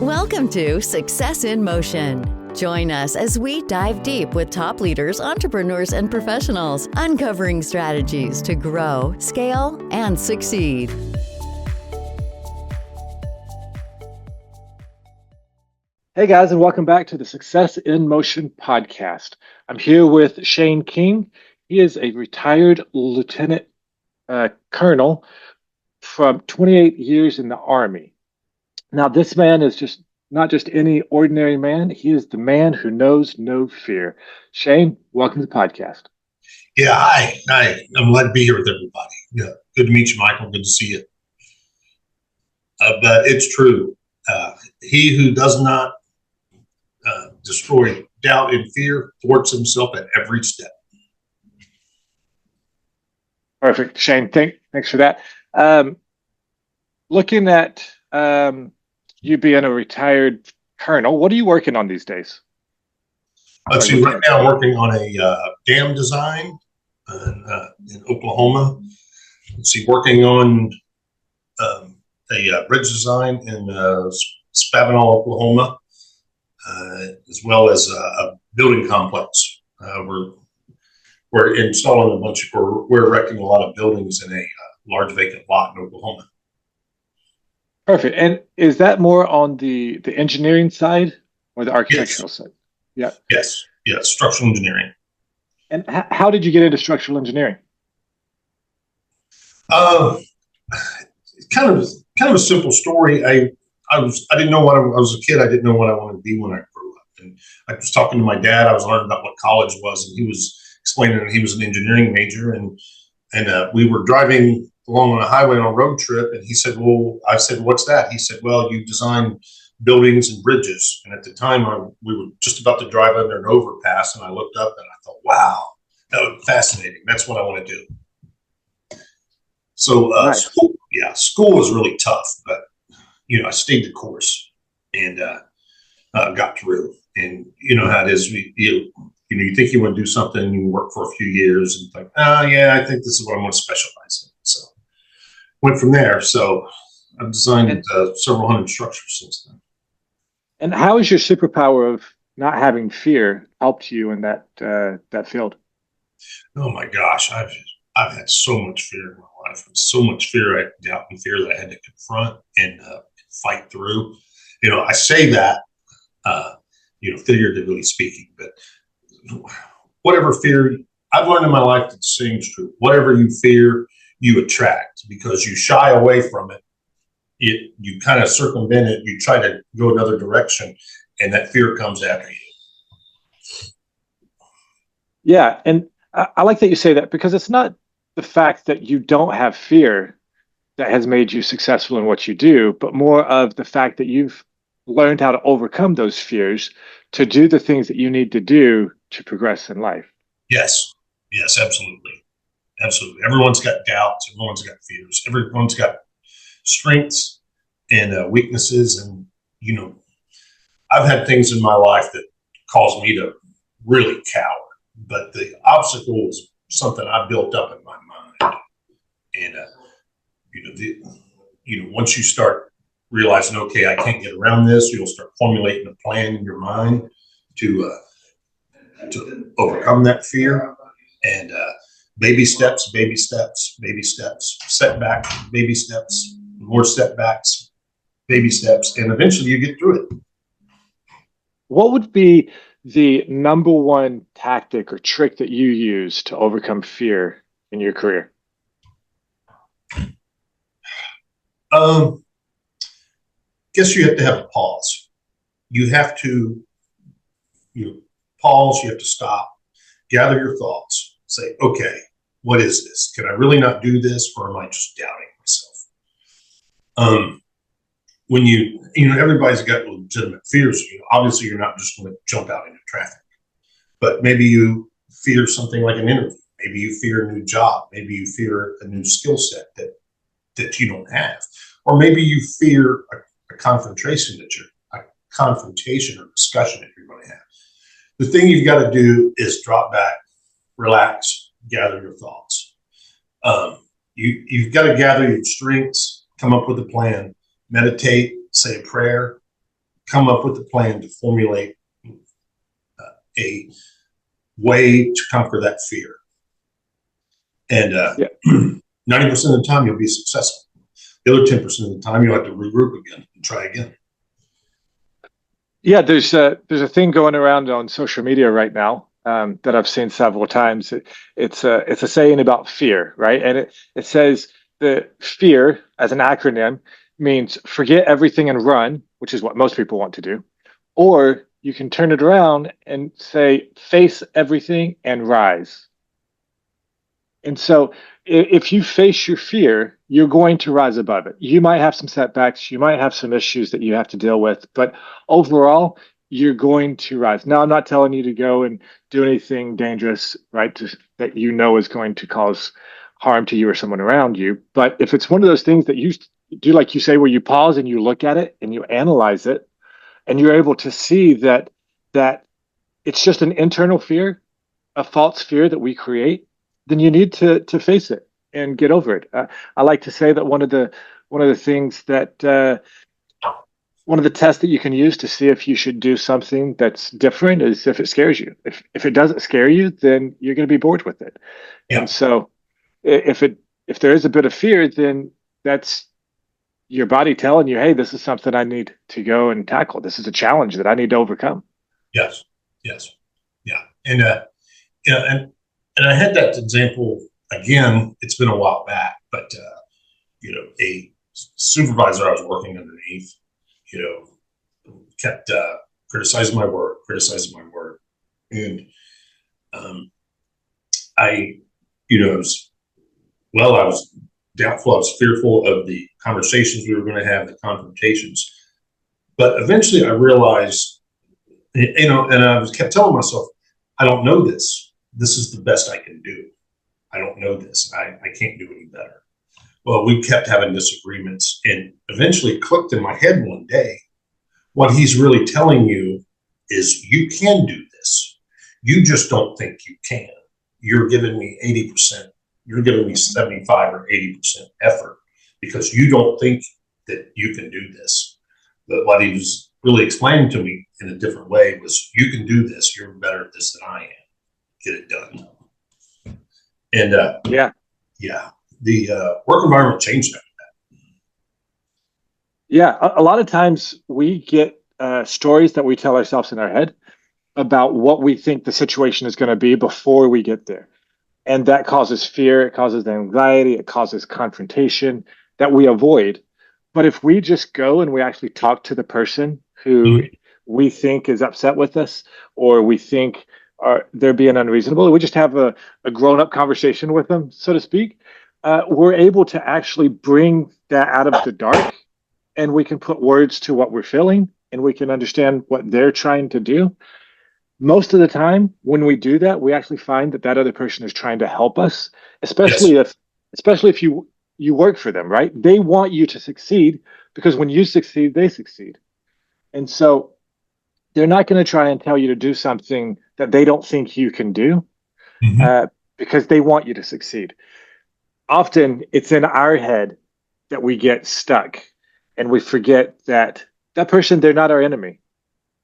Welcome to Success in Motion. Join us as we dive deep with top leaders, entrepreneurs, and professionals, uncovering strategies to grow, scale, and succeed. Hey guys, and welcome back to the Success in Motion podcast. I'm here with Shane King. He is a retired lieutenant colonel from 28 years in the Army. Now, this man is just not just any ordinary man. He is the man who knows no fear. Shane, welcome to the podcast. Yeah, hi. I'm glad to be here with everybody. Yeah, good to meet you, Michael. Good to see you. But it's true. He who does not destroy doubt and fear thwarts himself at every step. Perfect, Shane. Thanks for that. Looking at you being a retired colonel, what are you working on these days? Let's see. Right now, I'm working on a dam design in Oklahoma. Let's see, working on a bridge design in Spavinaw, Oklahoma, as well as a building complex. We're installing we're erecting a lot of buildings in a large vacant lot in Oklahoma. Perfect. And is that more on the engineering side or the architectural side? Yeah. Yes. Structural engineering. And how did you get into structural engineering? Kind of a simple story. I didn't know what I was a kid. I didn't know what I wanted to be when I grew up. And I was talking to my dad. I was learning about what college was, and he was explaining that he was an engineering major. And we were driving along on a highway on a road trip, and he said, "Well," I said, "What's that?" He said, "Well, you design buildings and bridges." And at the time, we were just about to drive under an overpass, and I looked up and I thought, "Wow, that was fascinating. That's what I want to do." So, nice. School was really tough, but I stayed the course and got through. And you know how it is. You think you want to do something, you work for a few years, and think, I think this is what I want to specialize in. So went from there. So I've designed several hundred structures since then. And how has your superpower of not having fear helped you in that field? Oh my gosh, I've had so much fear in my life, so much fear, doubt and fear that I had to confront and fight through. I say that, figuratively speaking, but whatever fear I've learned in my life, that seems true. Whatever you fear, you attract, because you shy away from it. You kind of circumvent it. You try to go another direction, and that fear comes after you. Yeah, and I like that you say that, because it's not the fact that you don't have fear that has made you successful in what you do, but more of the fact that you've learned how to overcome those fears to do the things that you need to do to progress in life. Yes, absolutely. Everyone's got doubts. Everyone's got fears. Everyone's got strengths and weaknesses. And, I've had things in my life that caused me to really cower. But the obstacle was something I built up in my mind. And, once you start realizing, okay, I can't get around this, you'll start formulating a plan in your mind to overcome that fear. And baby steps, setback, baby steps, more setbacks, baby steps, and eventually you get through it. What would be the number one tactic or trick that you use to overcome fear in your career? Guess you have to have a pause. You have to pause, you have to stop, gather your thoughts, say, okay, what is this? Can I really not do this, or am I just doubting myself? When everybody's got legitimate fears. Obviously, you're not just going to jump out into traffic, but maybe you fear something like an interview. Maybe you fear a new job. Maybe you fear a new skill set that you don't have, or maybe you fear a confrontation or discussion that you're going to have. The thing you've got to do is drop back, relax, gather your thoughts. You've got to gather your strengths, come up with a plan, meditate, say a prayer, come up with a plan to formulate a way to conquer that fear. And 90% of the time, you'll be successful. The other 10% of the time, you'll have to regroup again and try again. Yeah, there's a thing going around on social media right now that I've seen several times. It's a saying about fear, right? And it says the fear as an acronym means forget everything and run, which is what most people want to do. Or you can turn it around and say face everything and rise. And so if you face your fear, you're going to rise above it. You might have some setbacks, you might have some issues that you have to deal with, but overall, you're going to rise. Now, I'm not telling you to go and do anything dangerous, right, that you know is going to cause harm to you or someone around you. But if it's one of those things that you do, like you say, where you pause and you look at it and you analyze it, and you're able to see that it's just an internal fear, a false fear that we create, then you need to face it and get over it. I like to say that one of the things that one of the tests that you can use to see if you should do something that's different is if it scares you. If it doesn't scare you, then you're going to be bored with it. Yeah. And so if there is a bit of fear, then that's your body telling you, hey, this is something I need to go and tackle. This is a challenge that I need to overcome. Yes. Yeah. And I had that example again. It's been a while back, but a supervisor I was working underneath, kept criticizing my work, and I was doubtful. I was fearful of the conversations we were going to have, the confrontations. But eventually, I realized, and I kept telling myself, I don't know this. This is the best I can do. I don't know this. I can't do any better. Well, we kept having disagreements, and eventually it clicked in my head one day. What he's really telling you is you can do this. You just don't think you can. You're giving me 80%. You're giving me 75 or 80% effort because you don't think that you can do this. But what he was really explaining to me in a different way was, you can do this. You're better at this than I am. Get it done. And the work environment changed after that. Yeah, a lot of times we get stories that we tell ourselves in our head about what we think the situation is going to be before we get there. And that causes fear, it causes anxiety, it causes confrontation that we avoid. But if we just go and we actually talk to the person who we think is upset with us, or we think they're being unreasonable, we just have a grown-up conversation with them, so to speak, we're able to actually bring that out of the dark, and we can put words to what we're feeling, and we can understand what they're trying to do. Most of the time, when we do that, we actually find that other person is trying to help us, especially if you work for them, right? They want you to succeed, because when you succeed, they succeed. And so they're not going to try and tell you to do something that they don't think you can do, because they want you to succeed. Often it's in our head that we get stuck, and we forget that person, they're not our enemy.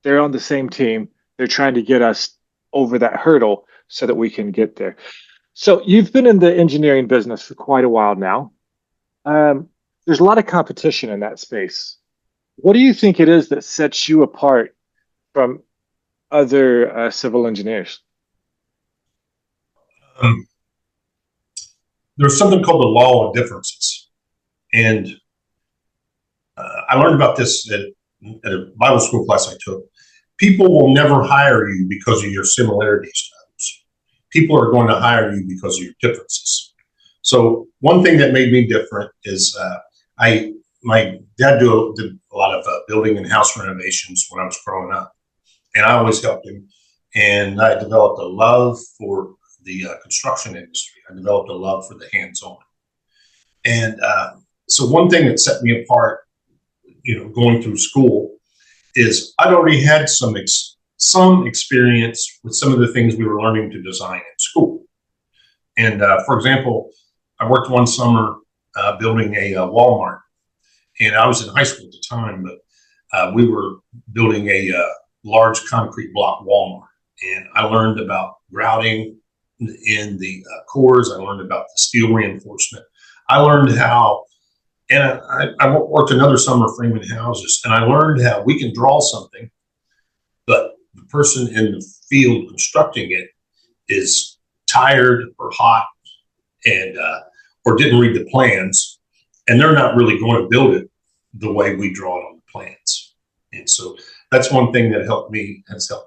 They're on the same team. They're trying to get us over that hurdle so that we can get there. So you've been in the engineering business for quite a while now. There's a lot of competition in that space. What do you think it is that sets you apart from other civil engineers? There's something called the law of differences. And I learned about this at a Bible school class I took. People will never hire you because of your similarities to others. People are going to hire you because of your differences. So one thing that made me different is my dad did a lot of building and house renovations when I was growing up, and I always helped him. And I developed a love for the construction industry. I developed a love for the hands-on. And so one thing that set me apart, going through school, is I'd already had some experience with some of the things we were learning to design in school. And for example, I worked one summer building a Walmart, and I was in high school at the time, but we were building a large concrete block Walmart, and I learned about grouting in the cores. I learned about the steel reinforcement. I learned how, and I worked another summer framing houses, and I learned how we can draw something, but the person in the field constructing it is tired or hot and or didn't read the plans, and they're not really going to build it the way we draw it on the plans. And so that's one thing that has helped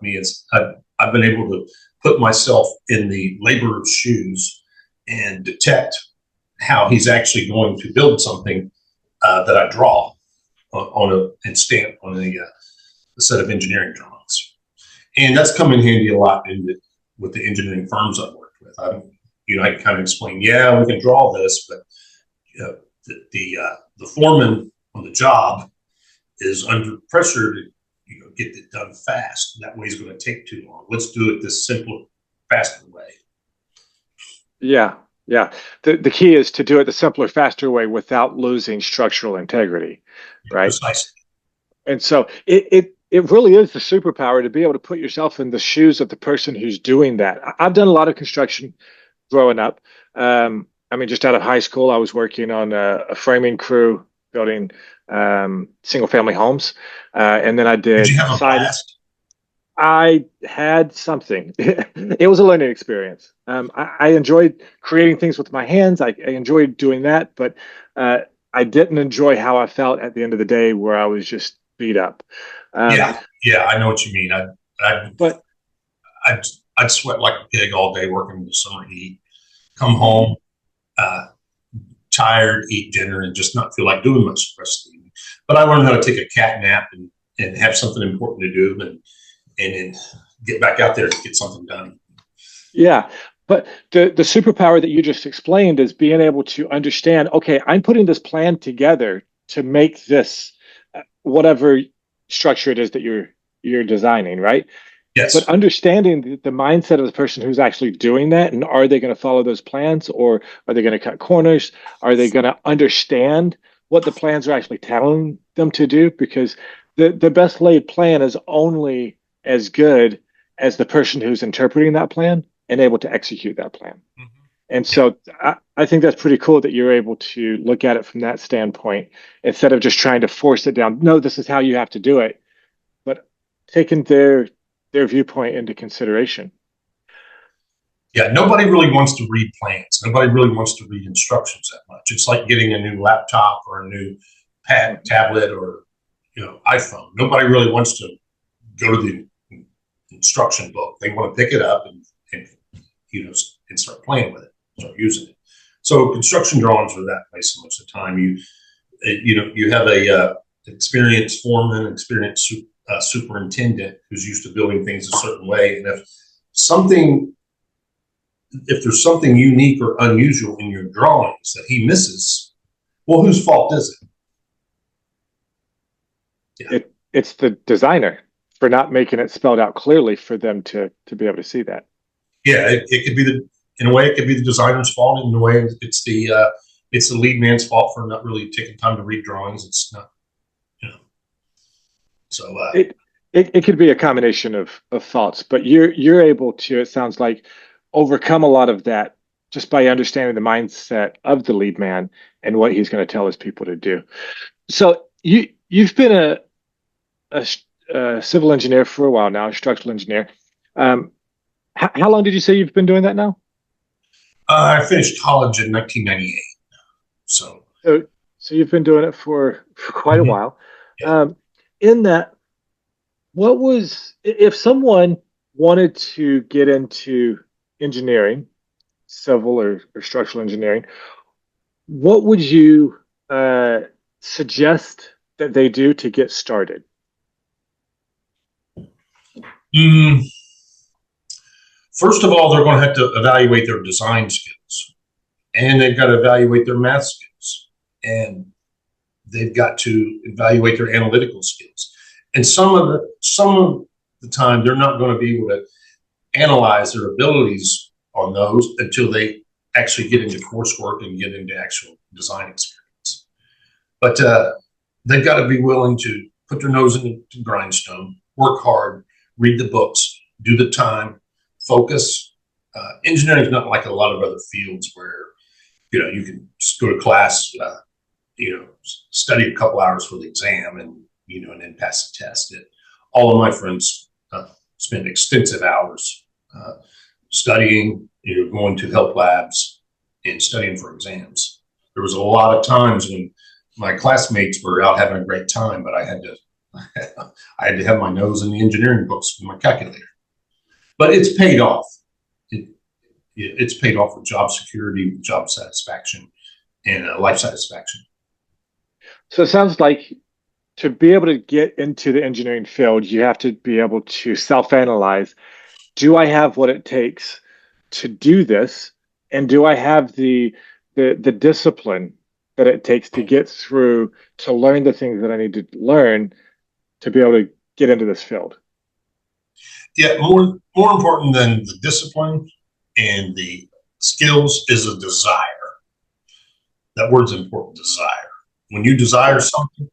me is I've been able to put myself in the laborer's shoes and detect how he's actually going to build something that I draw and stamp on a set of engineering drawings. And that's come in handy a lot with the engineering firms I've worked with. I can kind of explain, yeah, we can draw this, but the foreman on the job is under pressure to get it done fast. That way is going to take too long. Let's do it this simpler, faster way. Yeah. The key is to do it the simpler, faster way without losing structural integrity, right? Precisely. And so it really is the superpower to be able to put yourself in the shoes of the person who's doing that. I've done a lot of construction growing up. Just out of high school, I was working on a framing crew building single family homes. And then I did you have a blast? I had something. It was a learning experience. I enjoyed creating things with my hands. I enjoyed doing that, but I didn't enjoy how I felt at the end of the day, where I was just beat up. Yeah, I know what you mean. I'd sweat like a pig all day working in the summer heat. Come home, tired, eat dinner, and just not feel like doing much the rest of the evening. But I learned how to take a cat nap and have something important to do, and then get back out there to get something done. Yeah. But the superpower that you just explained is being able to understand, okay, I'm putting this plan together to make this whatever structure it is that you're designing, right? Yes. But understanding the mindset of the person who's actually doing that, and are they going to follow those plans, or are they going to cut corners? Are they going to understand what the plans are actually telling them to do? Because the best laid plan is only as good as the person who's interpreting that plan and able to execute that plan. Mm-hmm. And so I think that's pretty cool that you're able to look at it from that standpoint, instead of just trying to force it down. No, this is how you have to do it, but taking their viewpoint into consideration. Yeah, nobody really wants to read plans. Nobody really wants to read instructions that much. It's like getting a new laptop or a new tablet or iPhone. Nobody really wants to go to the instruction book. They want to pick it up and start playing with it, start using it. So construction drawings are that way so much of the time. You have a experienced foreman, experienced superintendent who's used to building things a certain way, and if there's something unique or unusual in your drawings that he misses, well, whose fault is it? Yeah. It's the designer for not making it spelled out clearly for them to be able to see that. Yeah, it could be in a way it could be the designer's fault. In a way, it's the lead man's fault for not really taking time to read drawings. It's not, So it could be a combination of faults, but you're able to, it sounds like, overcome a lot of that just by understanding the mindset of the lead man and what he's going to tell his people to do. So you've been a civil engineer for a while now, a structural engineer. How long did you say you've been doing that now? I finished college in 1998. So you've been doing it for quite mm-hmm. a while. Yeah. In that, what was, if someone wanted to get into engineering, civil or structural engineering, what would you suggest that they do to get started? First of all, they're going to have to evaluate their design skills, and they've got to evaluate their math skills, and they've got to evaluate their analytical skills. And some of the time, they're not going to be able to analyze their abilities on those until they actually get into coursework and get into actual design experience. But they've got to be willing to put their nose in the grindstone, work hard, read the books, do the time, focus. Engineering is not like a lot of other fields where, you can just go to class, study a couple hours for the exam and then pass the test. All of my friends spend extensive hours studying, going to help labs and studying for exams. There was a lot of times when my classmates were out having a great time, but I had to have my nose in the engineering books with my calculator. But it's paid off. It's paid off with job security, with job satisfaction, and life satisfaction. So it sounds like to be able to get into the engineering field, you have to be able to self-analyze. Do I have what it takes to do this? And do I have the discipline that it takes to get through, to learn the things that I need to learn to be able to get into this field? Yeah, more important than the discipline and the skills is a desire. That word's important, desire. When you desire something,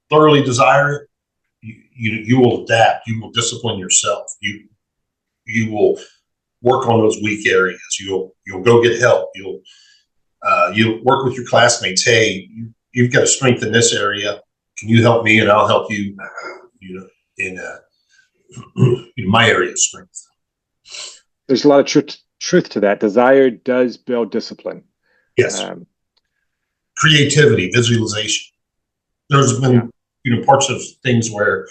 thoroughly desire it, you will adapt. You will discipline yourself. You will work on those weak areas. You'll go get help. You'll work with your classmates. Hey, you've got a strength in this area. Can you help me, and I'll help you. In my area of strength. There's a lot of truth to that. Desire does build discipline. Yes. Creativity, visualization. There's been parts of things where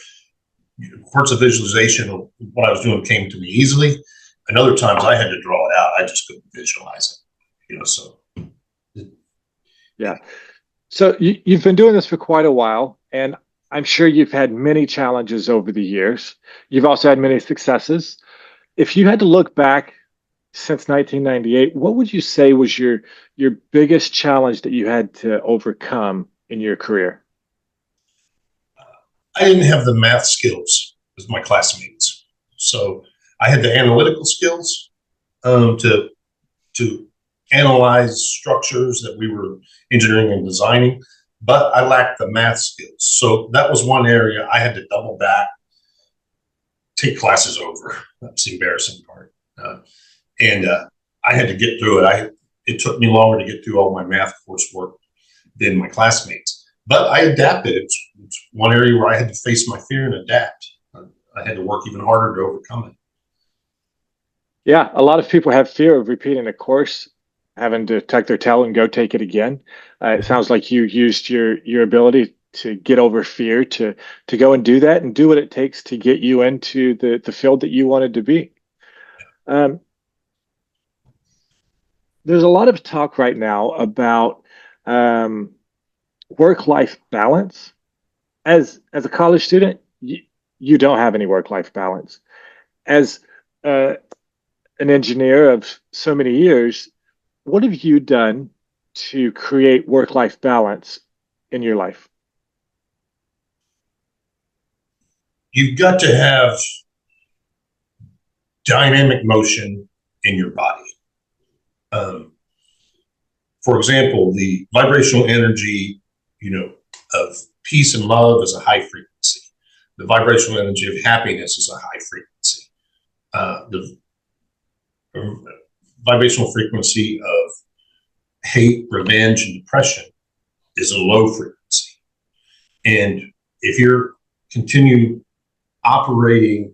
parts of visualization of what I was doing came to me easily, and other times I had to draw it out. I just couldn't visualize it. So. Yeah. So you've been doing this for quite a while, and I'm sure you've had many challenges over the years. You've also had many successes. If you had to look back since 1998, what would you say was your biggest challenge that you had to overcome in your career? I didn't have the math skills as my classmates. So I had the analytical skills to analyze structures that we were engineering and designing, but I lacked the math skills. So that was one area I had to double back, take classes over. That's the embarrassing part. And I had to get through it. It took me longer to get through all my math coursework than my classmates. But I adapted. It's one area where I had to face my fear and adapt. I had to work even harder to overcome it. Yeah, a lot of people have fear of repeating a course, having to tuck their tail and go take it again. It sounds like you used your ability to get over fear to go and do that and do what it takes to get you into the field that you wanted to be. There's a lot of talk right now about work-life balance. As a college student, you don't have any work-life balance. As an engineer of so many years, what have you done to create work-life balance in your life? You've got to have dynamic motion in your body. For example, the vibrational energy, of peace and love is a high frequency. The vibrational energy of happiness is a high frequency. The vibrational frequency of hate, revenge, and depression is a low frequency. And if you're continue operating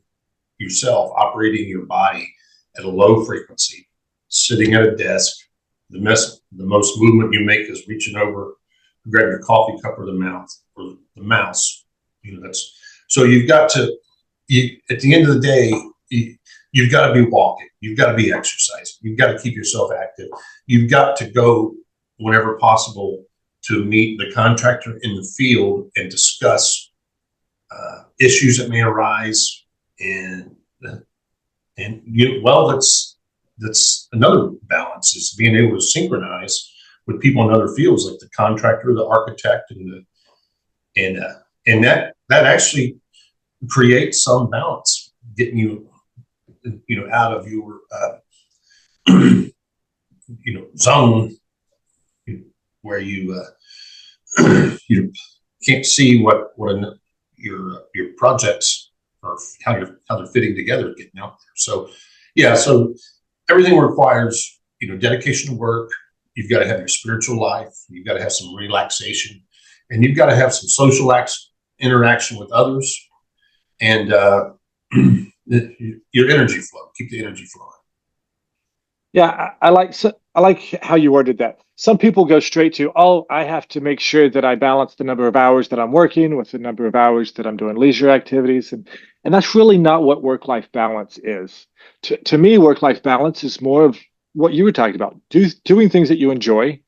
your body at a low frequency, sitting at a desk, the most movement you make is reaching over to grab your coffee cup or the mouse. So you've got to, at the end of the day, you've got to be walking. You've got to be exercising. You've got to keep yourself active. You've got to go whenever possible to meet the contractor in the field and discuss issues that may arise. That's another balance, is being able to synchronize with people in other fields like the contractor, the architect, and that actually creates some balance, getting you out of your zone where you can't see what your projects or how they're fitting together, getting out there. So yeah, so everything requires, dedication to work. You've got to have your spiritual life. You've got to have some relaxation, and you've got to have some social interaction with others, and your energy flow. Keep the energy flowing. Yeah, I like how you worded that. Some people go straight to, oh, I have to make sure that I balance the number of hours that I'm working with the number of hours that I'm doing leisure activities, and that's really not what work-life balance is. To me, work-life balance is more of what you were talking about, doing things that you enjoy,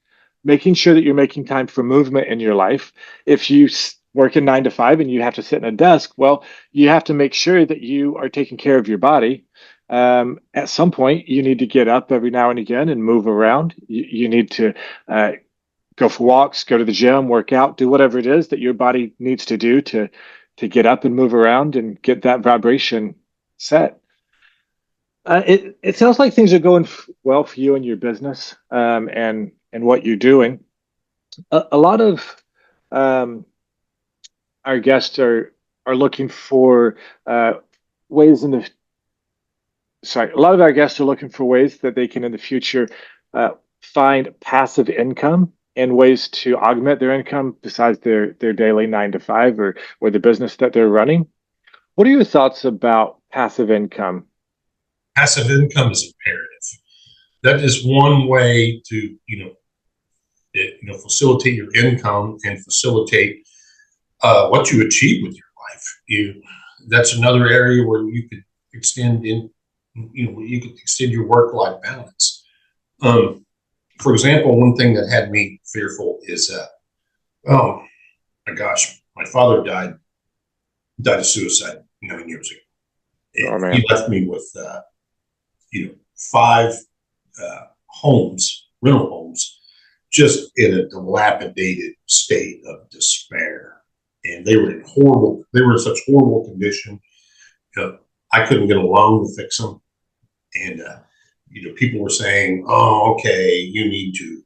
making sure that you're making time for movement in your life. If you work in 9 to 5 and you have to sit in a desk, well, you have to make sure that you are taking care of your body. At some point, you need to get up every now and again and move around. You need to go for walks, go to the gym, work out, do whatever it is that your body needs to do to get up and move around and get that vibration set. It sounds like things are going well for you and your business, and what you're doing. A lot of our guests are looking for ways in the sorry, a lot of our guests are looking for ways that they can in the future find passive income and ways to augment their income besides their daily 9 to 5 or the business that they're running. What are your thoughts about passive income? Passive income is imperative. That is one way to, facilitate your income and facilitate what you achieve with your life. That's another area where you could extend your work-life balance. For example, one thing that had me fearful is oh my gosh, my father died of suicide 9 years ago. And he left me with 5 rental homes, just in a dilapidated state of despair. And they were in such horrible condition. I couldn't get a loan to fix them. And, people were saying, oh, okay, you need to.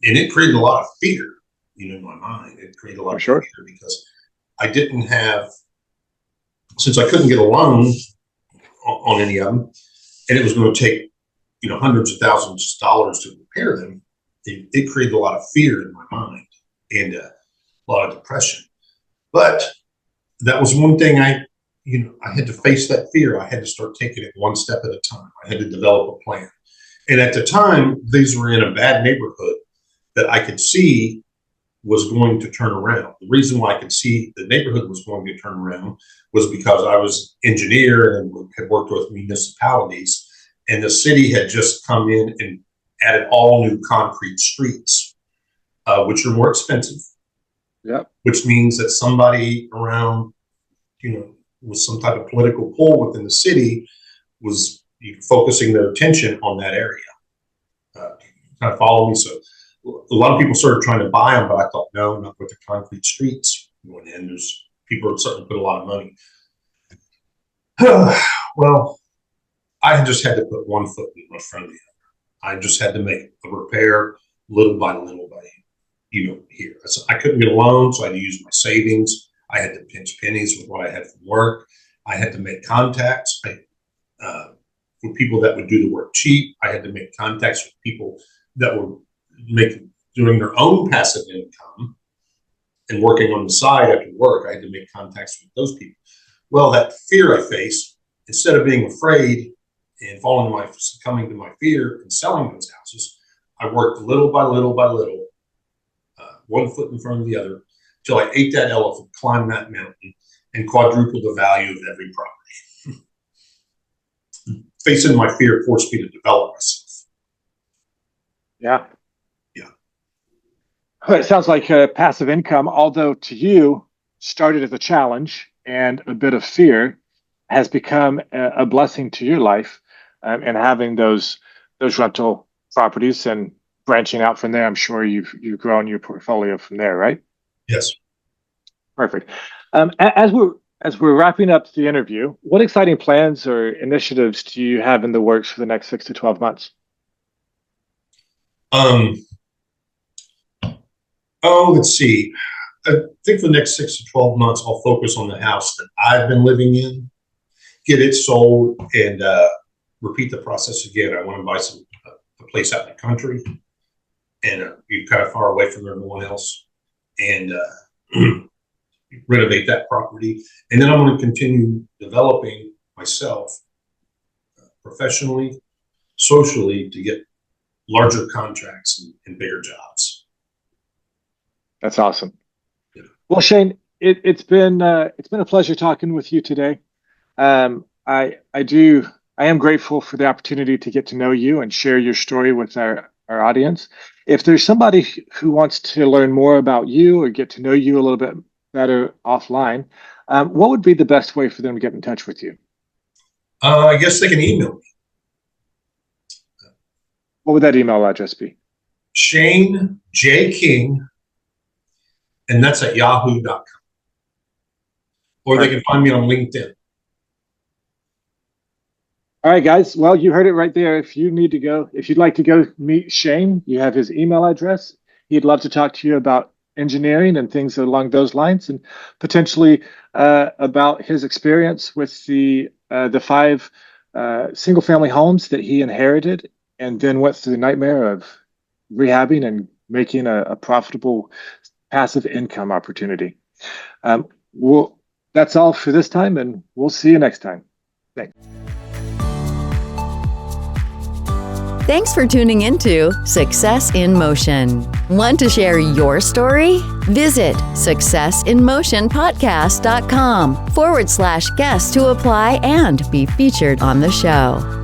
And it created a lot of fear, in my mind. It created a lot of fear because I didn't have, since I couldn't get a loan on any of them, and it was going to take, hundreds of thousands of dollars to repair them, it created a lot of fear in my mind and a lot of depression. But that was one thing I had to face that fear. I had to start taking it one step at a time. I had to develop a plan. And at the time, these were in a bad neighborhood that I could see was going to turn around. The reason why I could see the neighborhood was going to turn around was because I was an engineer and had worked with municipalities, and the city had just come in and added all new concrete streets, which are more expensive. Yep. Which means that somebody around, with some type of political pull within the city was focusing their attention on that area. Kind of follow me? So a lot of people started trying to buy them, but I thought, no, not with the concrete streets going in. People are starting to put a lot of money. Well, I just had to put one foot in front of the other. I just had to make a repair little by little here. So I couldn't get a loan, so I had to use my savings. I had to pinch pennies with what I had from work. I had to make contacts with people that would do the work cheap. I had to make contacts with people that were doing their own passive income and working on the side after work. I had to make contacts with those people. Well, that fear I faced, instead of being afraid and succumbing to my fear and selling those houses, I worked little by little by little, one foot in front of the other, till I ate that elephant, climbed that mountain, and quadrupled the value of every property. Facing my fear forced me to develop myself. Yeah. Yeah. It sounds like passive income, although to you started as a challenge and a bit of fear, has become a blessing to your life, and having those rental properties and branching out from there. I'm sure you've grown your portfolio from there, right? Yes. Perfect. As we're wrapping up the interview, what exciting plans or initiatives do you have in the works for the next 6 to 12 months? Let's see. I think for the next 6 to 12 months, I'll focus on the house that I've been living in, get it sold, and repeat the process again. I want to buy a place out in the country, and be kind of far away from everyone else, and renovate that property. And then I'm going to continue developing myself professionally, socially, to get larger contracts and bigger jobs. That's awesome. Yeah. Well, Shane, it's been a pleasure talking with you today. I am grateful for the opportunity to get to know you and share your story with our audience. If there's somebody who wants to learn more about you or get to know you a little bit better offline, what would be the best way for them to get in touch with you? I guess they can email me. What would that email address be? Shane J. King, and that's at yahoo.com. Or they can find me on LinkedIn. All right, guys. Well, you heard it right there. If you'd like to go meet Shane, you have his email address. He'd love to talk to you about engineering and things along those lines, and potentially about his experience with the 5 single-family homes that he inherited and then went through the nightmare of rehabbing and making a profitable passive income opportunity. That's all for this time, and we'll see you next time. Thanks. Thanks for tuning into Success in Motion. Want to share your story? Visit successinmotionpodcast.com/guest to apply and be featured on the show.